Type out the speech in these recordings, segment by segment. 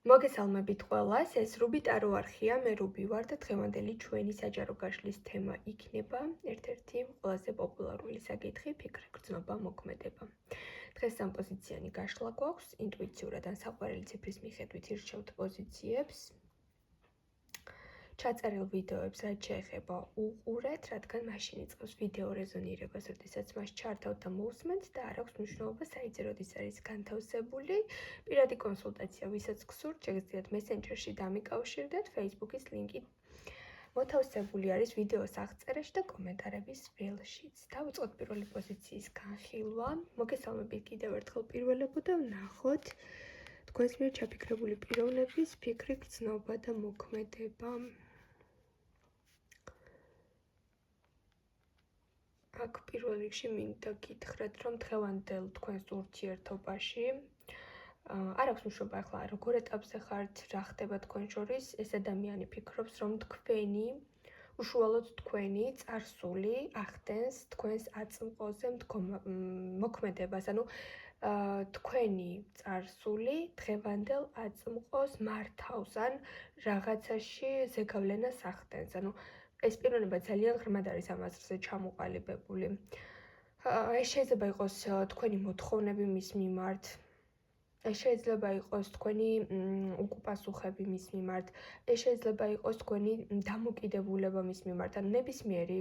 მოგესალმებით ყველას, ეს რუბი ტარო არხია, მე რუბი ვარ და დღევანდელი ჩვენი საჯარო გაშლის თემა იქნება ერთ-ერთი ყველაზე პოპულარული საკითხი, ფიქრი, გრძნობა, მოქმედება. დღეს სამპოზიციანი გაშლა გვაქვს, ინტუიციურად ან საყვარელი ციფრის მიხედვით ირჩევთ პოზიციებს. ჩაწერილ ვიდეოებს რაც შეეხება უყურეთ, რადგან მაშინ იწყებს ვიდეო რეზონირებას, როდესაც მას ჩართავთ და მოусმენთ და არ აქვს მნიშვნელობა საიტზე როდის არის განთავსებული. პირადი კონსულტაცია, ვისაც გსურთ, შეგიძლიათ მესენჯერში დამიკავშირდეთ, Facebook-ის ლინკი მოთავსებული არის ვიდეოს აღწერაში და კომენტარების ველშიც. დავიწყოთ პირველი პოზიციის განხილვა. მოგესალმებით კიდევ ერთხელ პირველებო და ვნახოთ თქვენს მიერ ჩაფიქრებული პიროვნების ფიქრი, გრძნობა და მოქმედება. აქ პირველ რიგში მინდა გითხრათ, რომ დღევანდელ თქვენს ურთიერთობაში არ აქვს მნიშვნელობა ახლა როგორ ეტაპზე ხართ, რა ხდება თქვენ შორის, ეს ადამიანი ფიქრობს, რომ თქვენი უშუალოდ თქვენი წარსული ახდენს თქვენს აწმყოზე მოქმედებას, ანუ თქვენი წარსული დღევანდელ აწმყოს მართავს ან რაღაცაში ზეგავლენას ახდენს, ანუ ეს პიროვნება ძალიან ღრმად არის ამ აზრზე ჩამოყალიბებული. ეს შეიძლება იყოს თქვენი მოთხოვნები მის მიმართ, ეს შეიძლება იყოს თქვენი უკუპასუხები მის მიმართ, ეს შეიძლება იყოს თქვენი დამოკიდებულება მის მიმართ, ან ნებისმიერი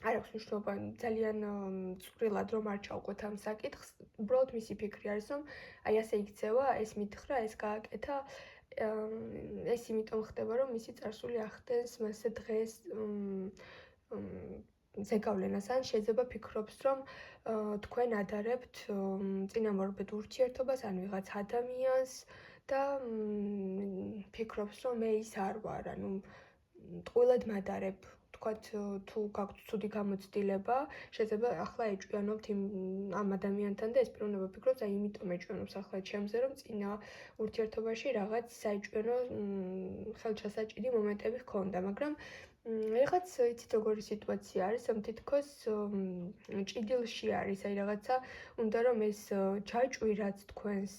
არ აქვს მნიშვნელობა ძალიან წვრილად რომ არ ჩავყვეთ ამ საკითხს, უბრალოდ მისი ფიქრი არის, რომ აი ასე იქცევა, ეს მითხრა, ეს გააკეთა, ეს იმიტომ ხდება, რომ მისი წარსული ახდენს მასზე დღეს ზეგავლენას, ან შეიძლება ფიქრობს, რომ თქვენ ადარებთ წინამორბედ ურთიერთობას, ან ვიღაც ადამიანს და ფიქრობს, რომ მე ის არ ვარ, ანუ ტყუილად მადარებ. თქვათ, თუ გაქვთ ცუდი გამოცდილება, შეიძლება ახლა ეჭვიანობთ ამ ადამიანთან და ეს პიროვნება ფიქრობს, აი იმიტომ ეჭვიანობს ახლა ჩემზე, რომ წინა ურთიერთობაში რაღაც საეჭვიანო ხელჩასაჭირი მომენტები ჰქონდა, მაგრამ რაღაც იცით როგორი სიტუაცია არის, რომ თითქოს ჭიდილში არის, აი რაღაცა უნდა რომ ეს ჩაჭვირაც თქვენს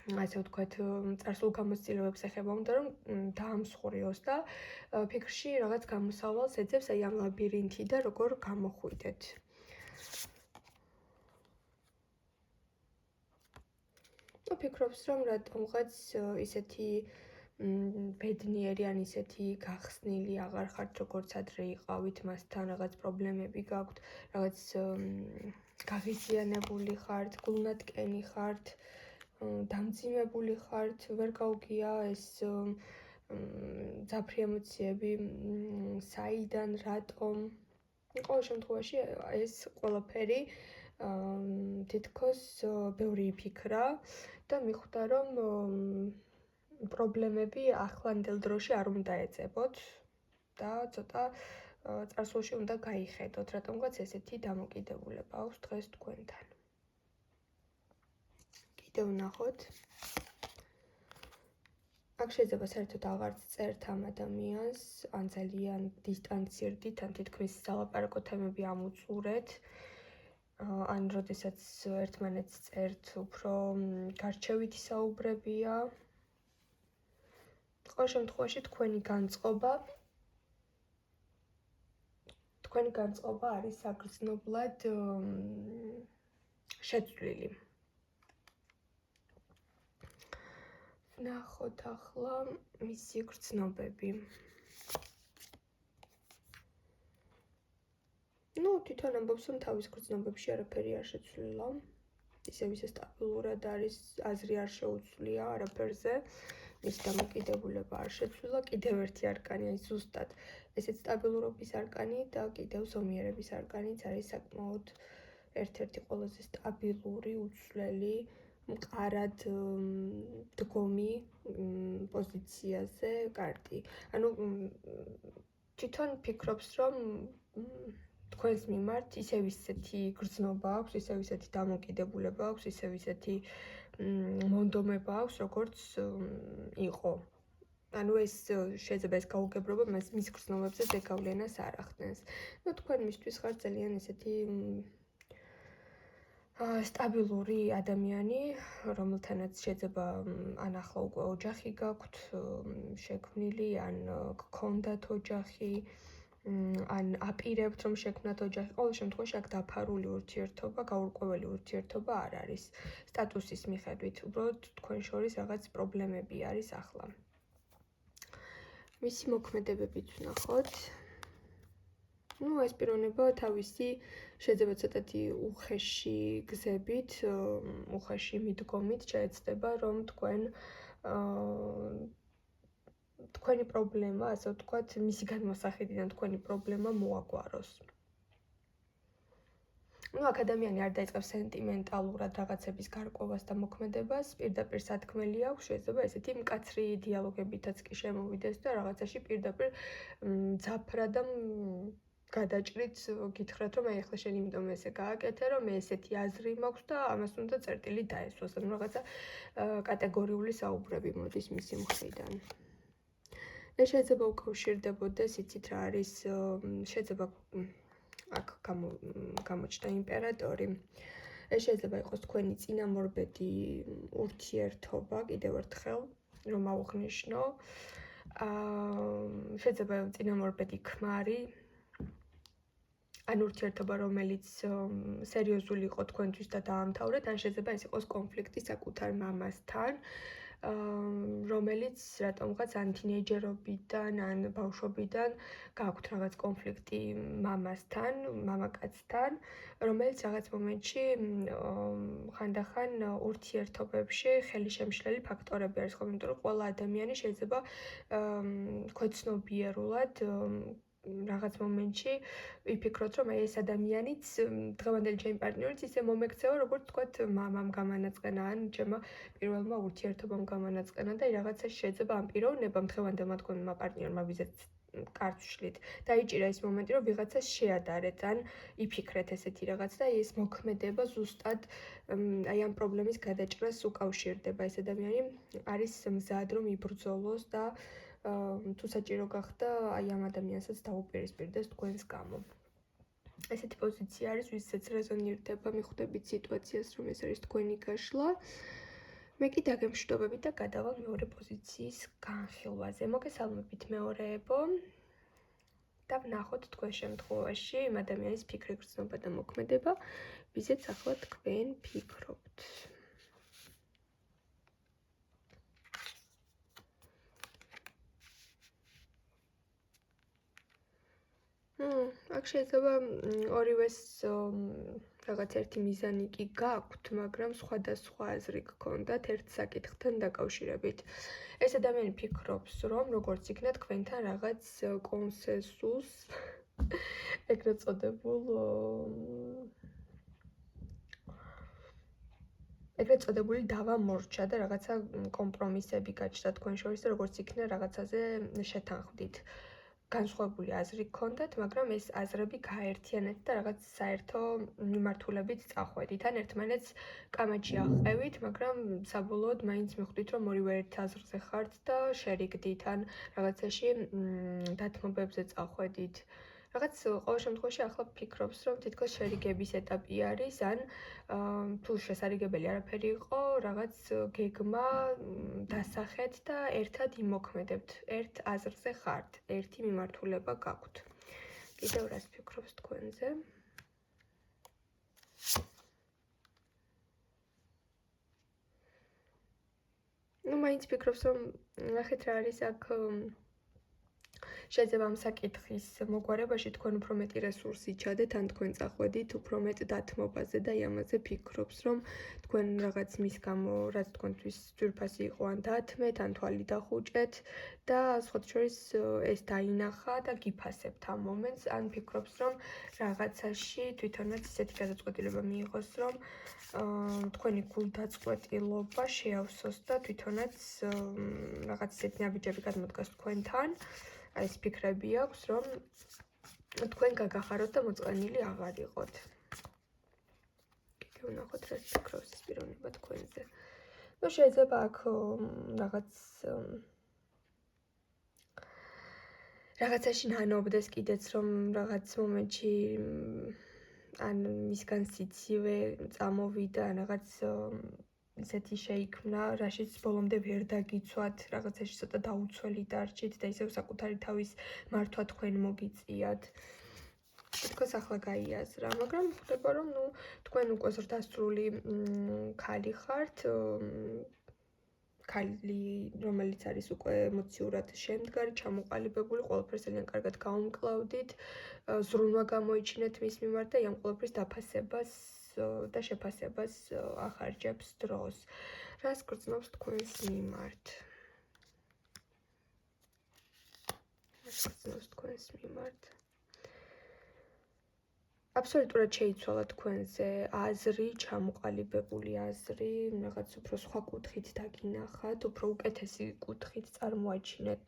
ასე ვთქვათ, წარსულ გამოცდილებებს ეხება, უნდა რომ დაამსხვრიოს და ფიქრში რაღაც გამოსავალს ეძებს აი ამ ლაბირინთიდან როგორ გამოხვიდეთ. ფიქრობს, რომ რატომღაც ისეთი ბედნიერი ან ისეთი გახსნილი აღარ ხართ, როგორც ადრე იყავით, მასთან რაღაც პრობლემები გაქვთ, რაღაც გაღიზიანებული ხართ, გულნატკენი ხართ, დამძიმებული ხართ, ვერ გაუგია ეს ძაფრი ემოციები საიდან, რატომ. ყოველ შემთხვევაში ეს ყველაფერი თითქოს ბევრი იფიქრა და მიხვდა, რომ პრობლემები ახლანდელ დროში არ უნდა ეწებოთ და ცოტა წარსულში უნდა გაიხედოთ, რატომღაც ესეთი დამოკიდებულება აქვს დღეს თქვენთან. კიდევ ვნახოთ. აქ შეიძლება საერთოდ აღარც წერთ ამ ადამიანს, ან ძალიან დისტანცირდით, ან თითქმის სალაპარაკო თემები ამუწურეთ, ან როდესაც ერთმანეთს წერთ, უფრო გარჩევითი საუბრებია. ყოველ შემთხვევაში თქვენი განწყობა არის საგრძნობლად შეცვლილი. ვნახოთ ახლა მისი გრძნობები. თვითონ ამბობს, რომ თავის გრძნობებში არაფერი არ შეცვლილა. ისევ ისე სტაბილურად არის, აზრი არ შეუცვლია არაფერზე. მისი დამოკიდებულება არ შეცვლილა, კიდევ ერთი არკანი, აი ზუსტად ესეც სტაბილურობის არკანი და კიდევ ზომიერების არკანიც არის საკმაოდ ერთ-ერთი ყველაზე სტაბილური, უცვლელი, მყარად დგომი პოზიციაზე კარტი. ანუ თვითონ ფიქრობს, რომ თქვენს მიმართ ისევ ისეთი გრძნობა აქვს, ისევ ისეთი დამოკიდებულება აქვს, ისევ ისეთი მონდომება აქვს, როგორც იყო. ანუ ეს შეიძლება ეს გაუგებრობა მის გრძნობებზე ზეგავლენას არ ახდენს. თქვენ მისთვის ხართ ძალიან ესეთი სტაბილური ადამიანი, რომელთანაც შეიძლება ან ახლა უკვე ოჯახი გაქვთ შექმნილი, ან გქონდათ ოჯახი, ან აპირებთ რომ შექმნათ ოჯახი. ყოველ შემთხვევაში აქ დაფარული ურთიერთობა, გაურკვეველი ურთიერთობა არ არის. სტატუსის მიხედვით, უბრალოდ თქვენ შორის რაღაც პრობლემები არის ახლა. მისი მოქმედებებიც ვნახოთ. ეს პიროვნება თავისი შეიძლება ცოტათი უხეში გზებით, უხეში მიდგომით შეეცდება, რომ თქვენი პრობლემა, ასე ვთქვათ, მისი განმოსახედიდან თქვენი პრობლემა მოაგვაროს. აქ ადამიანი არ დაიწყებს სენტიმენტალურად რაღაცების გარკვევას და მოქმედებას, პირდაპირ სათქმელი აქვს, შეიძლება ესეთი მკაცრი დიალოგებითაც კი შემოვიდეს და რაღაცაში პირდაპირ ძაფრა და გადაჭრით გითხრათ, რომ აი ახლა შენ იმიტომ ესე გააკეთე, რომ მე ესეთი აზრი მაქვს და ამას უნდა წერტილი დაესვას, ანუ რაღაცა კატეგორიული საუბრები მოდის მისი მხრიდან. ეს შეიძლება უკავშირდებოდეს, იცით რა არის, შეიძლება აქ გამოჩნდა იმპერატორი. ეს შეიძლება იყოს თქვენი წინამორბედი ურთიერთობა, კიდევ ერთხელ, რომ ავღნიშნო. შეიძლება წინამორბედი ქმარი, ან ურთიერთობა, რომელიც სერიოზული იყო თქვენთვის და დაამთავრეთ, ან შეიძლება ეს იყოს კონფლიქტი საკუთარ მამასთან, რომელიც რატომღაც ან თინეიჯერობიდან, ან ბავშვობიდან გააქვთ რაღაც კონფლიქტი მამასთან, მამაკაცთან, რომელიც რაღაც მომენტში ხანდახან ურთიერთობებში ხელისშემშლელი ფაქტორები არის ხოლმე, იმიტომ რომ ყველა ადამიანი შეიძლება ქვეცნობიერულად რაღაც მომენტში ვიფიქროთ, რომ ეს ადამიანიც დღევანდელი ჩემი პარტნიორიც ისე მომექცევა, როგორც თქვათ, მამამ გამანაწყენა ან ჩემმა პირველმა ურთიერთობამ გამანაწყენა და რაღაცა შეიძლება ამ პიროვნებამ დღევანდელმა თქვენმა პარტნიორმა ვიზეთ კარts ვშლით დაიჭირა ეს მომენტი, რომ ვიღაცას შეადარეთ ან იფიქრეთ ესეთი რაღაც და ეს მოქმედება ზუსტად აი ამ პრობლემის გადაჭრას უკავშირდება. ეს ადამიანი არის მზად რომ იბრძოლოს და თუ საჭირო გახდა, აი ამ ადამიანსაც დაუპირისპირდეს თქვენს გამო. ესეთი პოზიცია არის, ვისაც რეზონირდება, მიხვდებით სიტუაციას, რომ ეს არის თქვენი გაშლა. მე კი დაგემშვიდობებით და გადავალ მეორე პოზიციის განხილვაზე. მოგესალმებით მეორეებო და ვნახოთ თქვენ შემთხვევაში იმ ადამიანის ფიქრი, გრძნობა და მოქმედება, ვიზეც ახლა თქვენ ფიქრობთ. აქ შეიძლება ორივეს რაღაც ერთი მიზანი კი გაქვთ, მაგრამ სხვადასხვა აზრი გქონდათ ერთ საკითხთან დაკავშირებით. ეს ადამიანი ფიქრობს, რომ როგორც იქნა თქვენთან რაღაც კონსენსუს, ეგრეთ წოდებული დავა მორჩა და რაღაცა კომპრომისები გაჩნდა თქვენ შორის და როგორც იქნა რაღაცაზე შეთანხმდით. განსხვავებული აზრი გქონდათ, მაგრამ ეს აზრები გააერთიანეთ და რაღაც საერთო მიმართულებით წახვედით. ან ერთმანეთს კამათში აღყევით, მაგრამ საბოლოოდ მაინც მიხვდით, რომ ორივე ერთ აზრზე ხართ და შერიგდით, ან რაღაცაში დათმობებზე წახვედით. რაღაც ყოველ შემთხვევაში ახლა ფიქრობს, რომ თითქოს შერიგების ეტაპი არის, ან თუ შესარიგებელი არაფერი იყო, რაღაც გეგმა დასახეთ და ერთად იმოქმედებთ, ერთ აზრზე ხართ, ერთი მიმართულება გაქვთ. კიდევ რას ფიქრობს თქვენზე? მაინც ფიქრობს, რომ ნახეთ რა არის აქ შეიძლება ამ საკითხის მოგვარებაში თქვენ უფრო მეტი რესურსი ჩადეთ, ან თქვენ წახვედით უფრო მეტ დათმობაზე და ამაზე ფიქრობს, რომ თქვენ რაღაც მის გამო, რაც თქვენთვის ძვირფასი იყო, ან დაათმეთ, ან თვალი დახუჭეთ და სხვათა შორის ეს დაინახა და გიფასებთ ამ მომენტს, ან ფიქრობს, რომ რაღაცაში თვითონაც ისეთი გადაწყვეტილება მიიღოს, რომ თქვენი გულდაწყვეტილობა შეავსოს და თვითონაც რაღაც ისეთი ნაბიჯები გადმოდგას თქვენთან. ეს ფიქრები აქვს, რომ თქვენ გაგახაროთ და მოწყენილი აღარ იყოთ. კიდევ ვნახოთ, რა ფიქრობს ეს პიროვნება თქვენზე. შეიძლება აქ რაღაცაში ნანობდეს კიდეც, რომ რაღაც მომენტში ან მისგან სიცივე წამოვიდა, რაღაც ისეთი შეიქმნა, რაშიც ბოლომდე ვერ დაგიცვათ, რაღაცაში ცოტა დაუცველი დარჩით და ისევ საკუთარი თავის მართვა თქვენ მოგიწიათ. თქოს ახლა გაიაზრა, მაგრამ ხვდება რომ თქვენ უკვე ზრდასრული ქალი ხართ, ქალი, რომელიც არის უკვე ემოციურად შემდგარი, ჩამოყალიბებული, ყველაფერს ძალიან კარგად გაუმკლავდით, ზრუნვა გამოიჩინეთ მის მიმართ და ამ ყველაფრის დაფასებას და შეფასებას ახარჯებს დროს. რას გრძნობს თქვენს მიმართ? აბსოლუტურად შეიცვალა თქვენზე აზრი, ჩამოყალიბებული აზრი, რაღაც უფრო სხვა კუთხით დაგინახათ, უფრო უკეთესი კუთხით წარმოაჩინეთ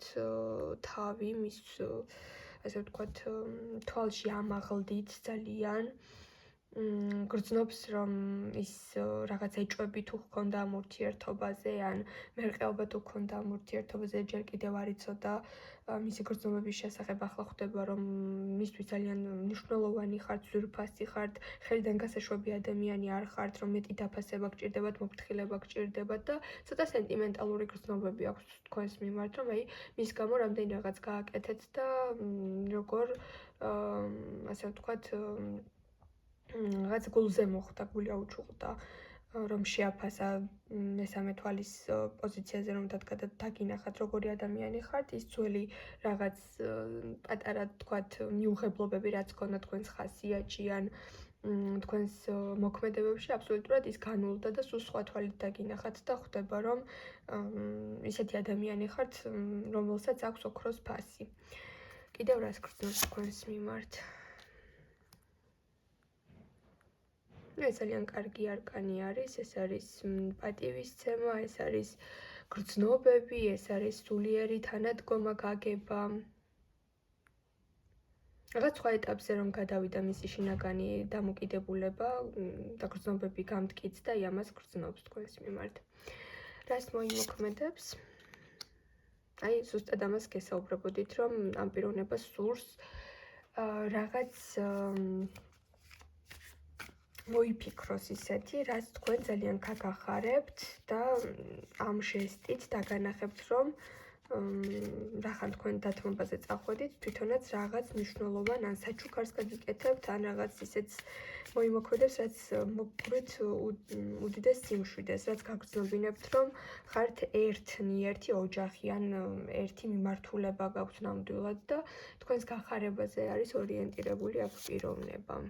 თავი, მის ასე ვთქვათ, თვალში ამაღლდით ძალიან. გრძნობს რომ ის რაღაც ეჭვები თუ ჰქონდა ამ ურთიერთობაზე, ან მერყეობა თუ ჰქონდა ამ ურთიერთობაზე, ჯერ კიდევ არ იცოდა მისი გრძნობების შესახებ, ახლა ხვდება რომ მისთვის ძალიან მნიშვნელოვანი ხართ, ძვირფასი ხართ, ხელიდან გასაშვები ადამიანი არ ხართ, რომ მეტი დაფასება გჭირდებათ, მოფრთხილება გჭირდებათ და ცოტა სენტიმენტალური გრძნობები აქვს თქვენს მიმართ, რომ აი მის გამო რამდენი რაღაც გააკეთეთ და როგორ ასე ვთქვათ რაღაც გულზე მოხვდა, გული აუჩუყდა, რომ შეაფასა მესამე თვალის პოზიციაზე რომ დაგინახათ, როგორი ადამიანი ხართ, ის ძველი რაღაც პატარა თქვათ მიუღებლობები, რაც ქონდა თქვენს ხასიათში ან თქვენს მოქმედებებში, აბსოლუტურად ის განულდა და სულ სხვა თვალით დაგინახათ და ხვდება, რომ ისეთი ადამიანი ხართ, რომელსაც აქვს ოქროს ფასი. კიდევ რას გრძნობს თქვენს მიმართ? ეს ძალიან კარგი არკანი არის, ეს არის პატივისცემა, ეს არის გრძნობები, ეს არის სულიერი თანადგომა, გაგება. რაღაც სხვა ეტაპზე რომ გადავიდა მისი შინაგანი დამოკიდებულება და გრძნობები გამტკიც და ამას გრძნობს თქვენს მიმართ. რას მოიმოქმედებს? აი, ზუსტად ამას გესაუბრებოდით, რომ ამ პიროვნებას სურს რაღაც მოიფიქროს ისეთი, რაც თქვენ ძალიან გაგახარებთ და ამ ჟესტით დაგანახებთ, რომ რახან თქვენ დათმობაზე წახვედით, თვითონაც რაღაც მნიშვნელოვან ან საჩუქარს გაგიკეთებთ, ან რაღაც ისეთს მოიმოქმედებს, რაც მოგგვით უდიდეს სიმშვიდეს, რაც გაგრძნობინებთ, რომ ხართ ერთნიერთი ოჯახი, ან ერთი მიმართულება გაქვთ ნამდვილად და თქვენს გახარებაზე არის ორიენტირებული აქ პიროვნება.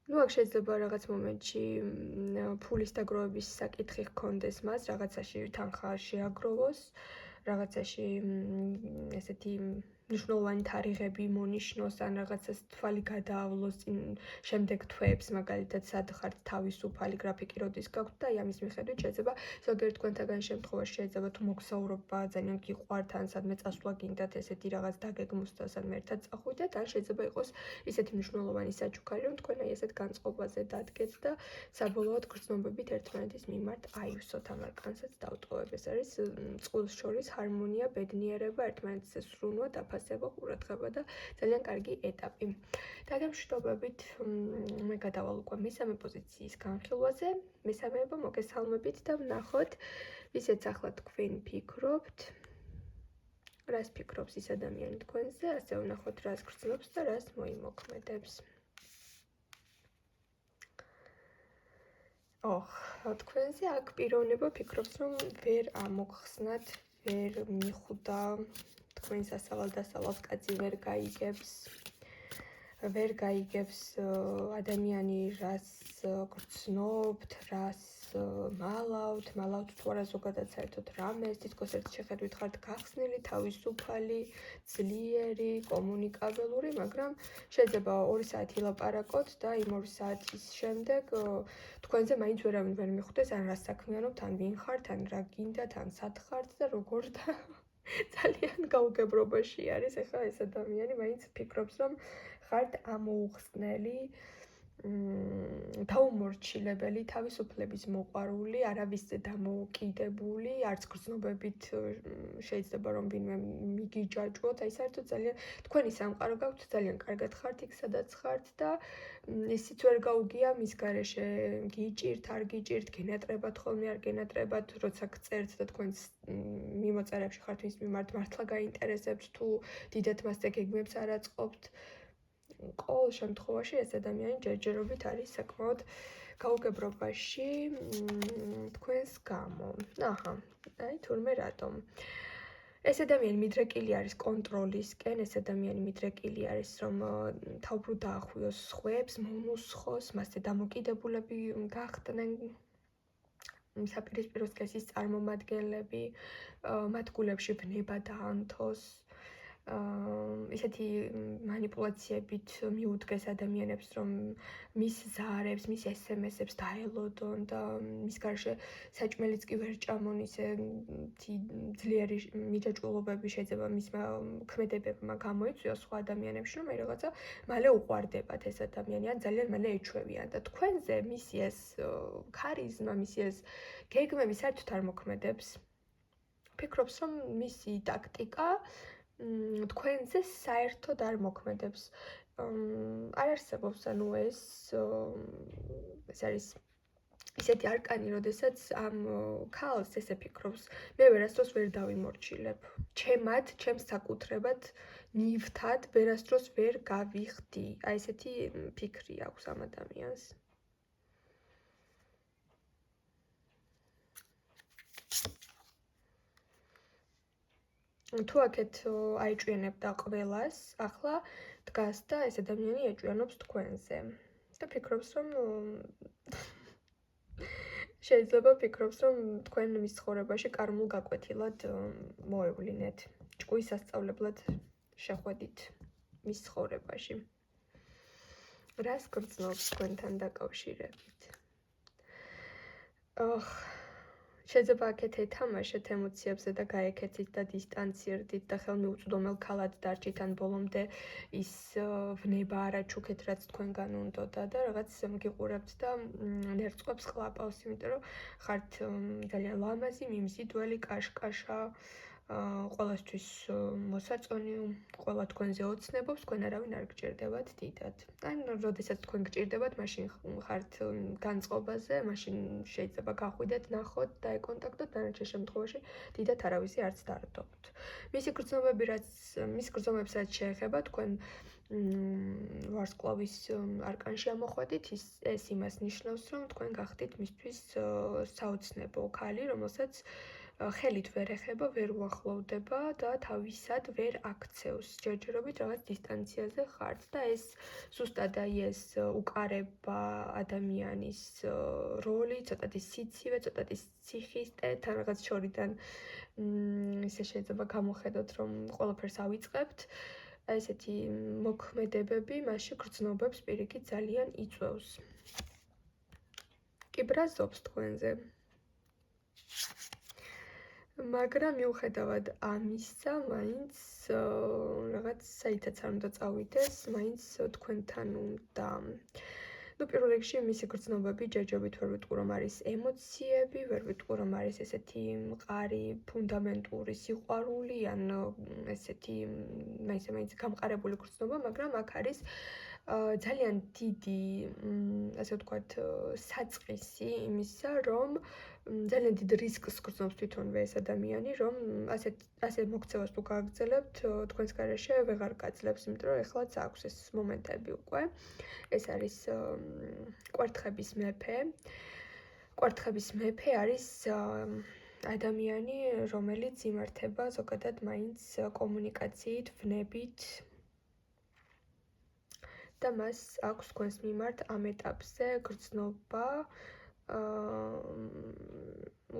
აქ შეიძლება რაღაც მომენტში ფულის დაგროვების საკითხი ჰქონდეს მას, რაღაცაში თანხა შეაგროვოს, რაღაცაში ესეთი მნიშვნელოვანი თარიღები მონიშნოს, ან რაღაცას თვალი გადაავლოს შემდეგ თვეებს, მაგალითად, სად ხართ თავისუფალი გრაფიკი როდის გაქვთ და ამის მიხედვით შეიძლება ზოგიერთ თქვენთაგან შემთხვევაში შეიძლება თუ მოგზაურობა ძალიან გიყვართ, ან სადმე წასვლა გინდათ ესეთი რაღაც დაგეგმოს და სადმე ერთად წახვიდეთ, ან შეიძლება იყოს ისეთი მნიშვნელოვანი საჩუქარი, რომ თქვენ აი ესეთ განწყობაზე დადგეთ და საბოლოოდ გრძნობებით ერთმანეთის მიმართ აივსოთ ამ არკანსაც დავტოვებ. ეს არის წყვილს შორის ჰარმონია, ბედნიერება, ერთმანეთზე სრუნვა, დაფასება, ყურადღება და ძალიან კარგი ეტაპი. დაგემშვიდობებით, მე გადავალ უკვე მესამე პოზიციის განხილვაზე, მესამეება მოგესალმებით და ვნახოთ, ვისაც ახლა თქვენ ფიქრობთ, რას ფიქრობს ის ადამიანი თქვენზე, ასე ვნახოთ, რას გრძნობს და რას მოიმოქმედებს. თქვენზე აქ პიროვნება ფიქრობს, რომ ვერ ამოგხსნათ, ვერ მიხვდა თქვენს ასავალ-დასავალს, კაცი ვერ გაიგებს ადამიანი, რას გრძნობთ, რას მალავთ თუ არა ზოგადად საერთოდ რამეს, თითქოს ერთ შეხედვით ხართ გახსნილი, თავისუფალი, ძლიერი, კომუნიკაბელური, მაგრამ შეიძლება 2 საათი ლაპარაკოთ და იმ 2 საათის შემდეგ თქვენზე მაინც ვერავინ ვერ მიხვდეს, ან რას საქმიანობთ, ან ვინ ხართ, ან რა გინდათ, ან სად ხართ და როგორ და ძალიან გაუგებრობაში არის. ეხლა ეს ადამიანი მაინც ფიქრობს, რომ ხართ ამოუხსნელი, დაუმორჩილებელი, თავისუფლების მოყვარული, არავისზე დამოკიდებული, არც გრძნობებით შეიძლება რომ ვინმე მიგიჯაჭვოთ, აი საერთოდ ძალიან თქვენი სამყარო გაქვთ, ძალიან კარგად ხართ იქ, სადაც ხართ და ისიც ვერ გაუგია მის გარეშე გიჭირთ, არ გიჭირთ, გენატრებათ ხოლმე, არ გენატრებათ, როცა გწერთ და თქვენს მიმოწერებში ხართ მის მიმართ მართლა გაინტერესებთ თუ დიდად მასზე გეგმებს არ აწყობთ. ყოველ შემთხვევაში ეს ადამიანი ჯერჯერობით არის საკმაოდ გაუგებრობაში თქვენს გამო. აჰა, აი თურმე რატომ. ეს ადამიანი მიდრეკილი არის კონტროლისკენ, ეს ადამიანი მიდრეკილი არის რომ თავბრუ დაახვიოს სხვებს, მონუსხოს, მასზე დამოკიდებულები გახდნენ საპირისპირო სქესის წარმომადგენლები, მათ გულებში ვნება დაანთოს. ისეთი манипуляციებით მიუდგეს ადამიანებს, რომ მის ზარებს, მის SMS-ებს დაელოდონ და მის გარშე საჭმელიც კი ვერ ჭამონ, ისე ძლიერი მიჯაჭვულობები შეიძლება მისმა ქმედებებმა გამოიწვიოს სხვა ადამიანებში, რომ აი რაღაცა მალე უყვარდებათ ეს ადამიანი, ან ძალიან მალე ეჩვევიან და თქვენზე მისი ეს ქარიზმა, მისი ეს გეგმები საერთოდ არ მოქმედებს. ფიქრობს, რომ მისი ტაქტიკა თქვენზე საერთოდ არ მოქმედებს. არ არსებობს, ანუ ეს არის ისეთი არკანი, როდესაც ამ ქალს ესე ფიქრობს, მე ვერასდროს ვერ დავიმორჩილებ. ჩემს საკუთრებად ნივთად ვერასდროს ვერ გავიხდი. აი ესეთი ფიქრი აქვს ამ ადამიანს. თუ აქეთ აიჭვიანებდა ყველას, ახლა დგას და ეს ადამიანი ეჭვიანობს თქვენზე. და ფიქრობს, რომ შეიძლება ფიქრობს, რომ თქვენ მის ცხოვრებაში კარმულ გაკვეთილად მოევლინეთ. ჭკუის სასწავლებლად შეხვედით მის ცხოვრებაში. რას გრძნობს თქვენთან დაკავშირებით? შეიძლება აქეთ ეთამაშეთ ემოციებზე და გაეკეთით და დისტანცირდით და ხელმიუწვდომელ ქალად დარჩით, ან ბოლომდე ის ვნება არ აჩუქეთ, რაც თქვენგან უნდოდა და რაღაც გიყურებთ და ნერწყვებს ყლაპავს, იმიტომ რომ ხართ ძალიან ლამაზი, მიმზიდველი, კაშკაშა, ყველასთვის მოსაწონი, ყველა თქვენზე ოცნებობს, თქვენ არავინ არ გჭირდებათ დიდად. ან როდესაც თქვენ გჭირდებათ, მაშინ ხართ განწყობაზე, მაშინ შეიძლება გახვიდეთ, ნახოთ და ეკონტაქტოთ, დანარჩენ შემთხვევაში დიდად არავისი არც დარდობთ. მის გრძნობებს რაც შეეხება, თქვენ ვარსკვლავის არკანში ამოხვედით, ეს იმას ნიშნავს, რომ თქვენ გახდით მისთვის საოცნებო ქალი, რომელსაც ხელით ვერ ეხება, ვერ უახლოვდება და თავისად ვერ აქცევს. ჯერჯერობით რაღაც დისტანციაზე ხართ და ეს ზუსტად აი ეს უკარება ადამიანის როლი, ცოტათი სიცივე, ცოტათი ციხისტე, თან რაღაც შორიდან ისე შეიძლება გამოხედოთ, რომ ყველაფერს ავიწყებთ. აი ესეთი მოქმედებები მასში გრძნობებს პირიქით ძალიან იწვევს. კი ბრაზობს თქვენზე. მაგრამ მიუხედავად ამისა, მაინც რაღაც საითაც არ უნდა წავიდეს, მაინც თქვენთან უნდა. პირველ რიგში მისი გრძნობები ჯერჯერობით ვერ ვიტყვი, რომ არის ემოციები, ვერ ვიტყვი, რომ არის ესეთი მყარი, ფუნდამენტური სიყვარული, ან ესეთი მაინც გამყარებული გრძნობა, მაგრამ აქ არის ძალიან დიდი, ასე ვთქვათ, საწყისი იმისა, რომ ძალიან დიდ რისკს გრძნობს თვითონვე ეს ადამიანი, რომ ასე მოქცევას თუ გააგრძელებთ, თქვენს გარეშე ვეღარ გაძლებს, იმიტომ რომ ეხლაც აქვს ეს მომენტები უკვე. ეს არის კვერთხების მეფე. კვერთხების მეფე არის ადამიანი, რომელიც იმართება ზოგადად მაინც კომუნიკაციით, ვნებით და მას აქვს თქვენს მიმართ ამ ეტაპზე გრძნობა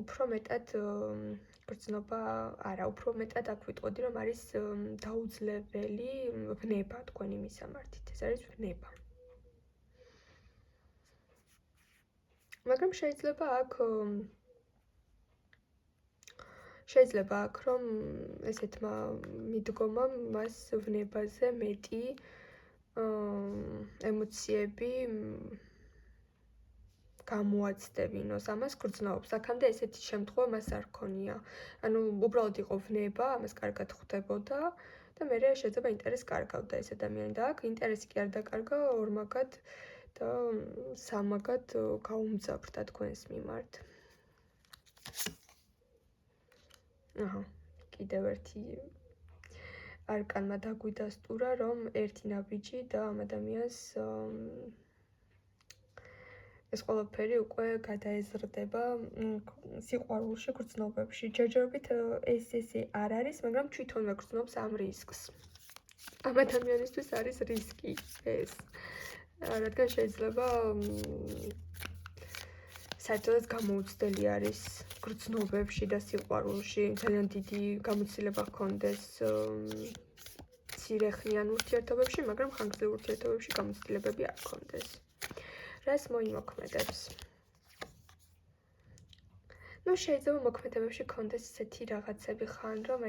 უფრო მეტად გრძნობა არა, უფრო მეტად აქ ვიტყოდი, რომ არის დაუძლეველი ვნება თქვენი მისამართით. ეს არის ვნება. მაგრამ შეიძლება აქ რომ ესეთმა მიდგომამ მას ვნებაზე მეტი ემოციები გამოაცდებინოს ამას გრძნობს. აქამდე ესეთი შემთხვევა მას არ ქონია. ანუ უბრალოდ იყო ვნება, ამას კარგად ხვდებოდა და მე შეიძლება ინტერესი კარგავდა ეს ადამიანი და აქ ინტერესი კი არ დაკარგა ორმაგად და სამაგად გაუმძაფრდა თქვენს მიმართ. აჰა, კიდევ ერთი არკანმა დაგვიდასტურა, რომ ერთი ნაბიჯი და ამ ადამიანს ეს ყველაფერი უკვე გადაეზრდება სიყვარულში, გრძნობებში. ჯერჯერობით ესე არ არის, მაგრამ თვითონვე გრძნობს ამ რისკს. ამ ადამიანისთვის არის რისკი ეს. რადგან შეიძლება საერთოდაც გამოუცდელი არის გრძნობებში და სიყვარულში, ძალიან დიდი გამოცდილება ჰქონდეს მცირეხნიან ურთიერთობებში, მაგრამ ხანგრძლივ ურთიერთობებში გამოცდილებები არ ჰქონდეს. რას მოიმოქმედებს? შეიძლება მოქმედებებში ჰქონდეს ისეთი რაღაცები ხან, რომ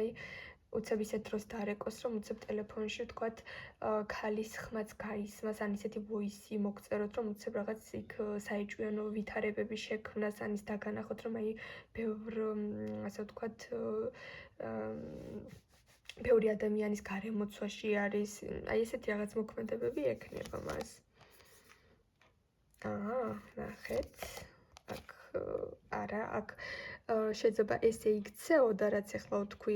უცებ ისეთ დროს დარეკოს, რომ უცებ ტელეფონში ვთქვათ, ქალის ხმაც გაისმას, ან ისეთი ვოისი მოგწეროთ, რომ უცებ რაღაც იქ საეჭვიანო ვითარებები შექმნას, ან ის დაგანახოთ, რომ ბევრ, ასე ვთქვათ, ბევრი ადამიანის გარემოცვაში არის, ესეთი რაღაც მოქმედებები ექნება მას. ნახეთ, აქ შეიძლება ესე იქცეოდა, რაც ახლა ვთქვი,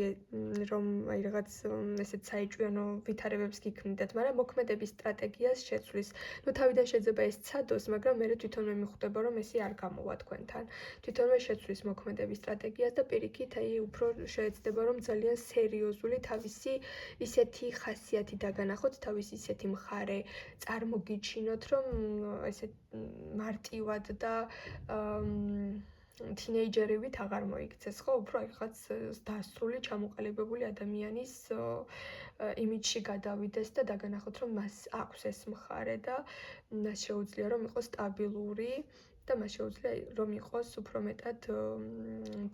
რომ რაღაც ესეთ საეჭვიანო ვითარებებს გიქმნიდათ, მაგრამ მოქმედების სტრატეგიას შეცვლის. თავიდან შეიძლება ეს ცადოს, მაგრამ მე თვითონვე მიხვდება, რომ ესე არ გამოვა თქვენთან. თვითონვე შეცვლის მოქმედების სტრატეგიას და პირიქით, უფრო შეეცდება, რომ ძალიან სერიოზული თავისი ისეთი ხასიათი დაგანახოთ, თავისი ისეთი მხარე წარმოგიჩინოთ, რომ ესე მარტივად და თინეიჯერებით აღარ მოიქცეს, ხო? უფრო რაღაც დასრული, ჩამოყალიბებული ადამიანის იმიჯში გადავიდეს და დაგანახოთ, რომ მას აქვს ეს მხარე და მას შეუძლია, რომ იყოს სტაბილური და მას შეუძლია, რომ იყოს უფრო მეტად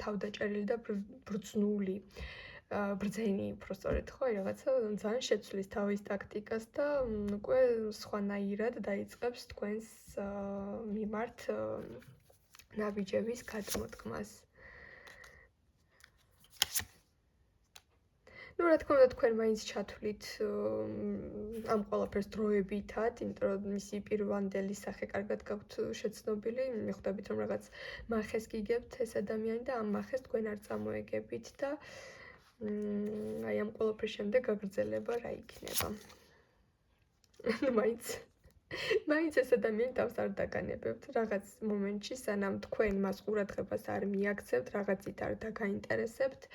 თავდაჭერილი და ბრძნული. ბრძენი, უფრო სწორედ, ხო? რაღაცა ძალიან შეცვლის თავის ტაქტიკას და უკვე სხვანაირად დაიწყებს თქვენს მიმართ ნაბიჯების გადმოდგმას. რა თქმა უნდა, თქვენ მაინც ჩათვლით ამ ყველაფერს დროებითად, იმიტომ რომ მისი პირვანდელი სახე კარგად გაქვთ შეცნობილი, მიხვდებით, რომ რაღაც მახეს გიგებთ ეს ადამიანი და ამ მახეს თქვენ არ წამოეგებით და ამ ყველაფრის შემდეგ გაგრძელება რა იქნება. მაინც ეს ადამიანი თავს არ დაგანებებთ რაღაც მომენტში, სანამ თქვენ მას ყურადღებას არ მიაქცევთ, რაღაცით არ დაგაინტერესებთ,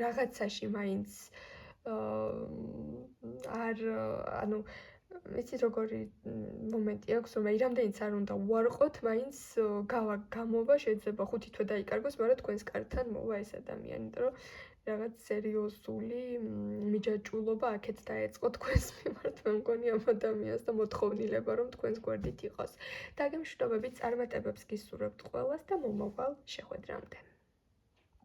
რაღაცაში მაინც იცით როგორი მომენტი აქვს, რომ რამდენიც არ უნდა უარყოთ, მაინც გამოვა შეიძლება 5 თვე დაიკარგოს, მაგრამ თქვენს კართან მოვა ეს ადამიანი, იმიტომ რომ რაღაც სერიოზული მიჯაჭვულობა აქეთ დაეწყო თქვენს მიმართ, მე მგონი ამ ადამიანს და მოთხოვნილება, რომ თქვენს გვერდით იყოს. დაგემშვიდობებით, წარმატებებს გისურვებთ ყველას და მომავალ შეხვედრამდე.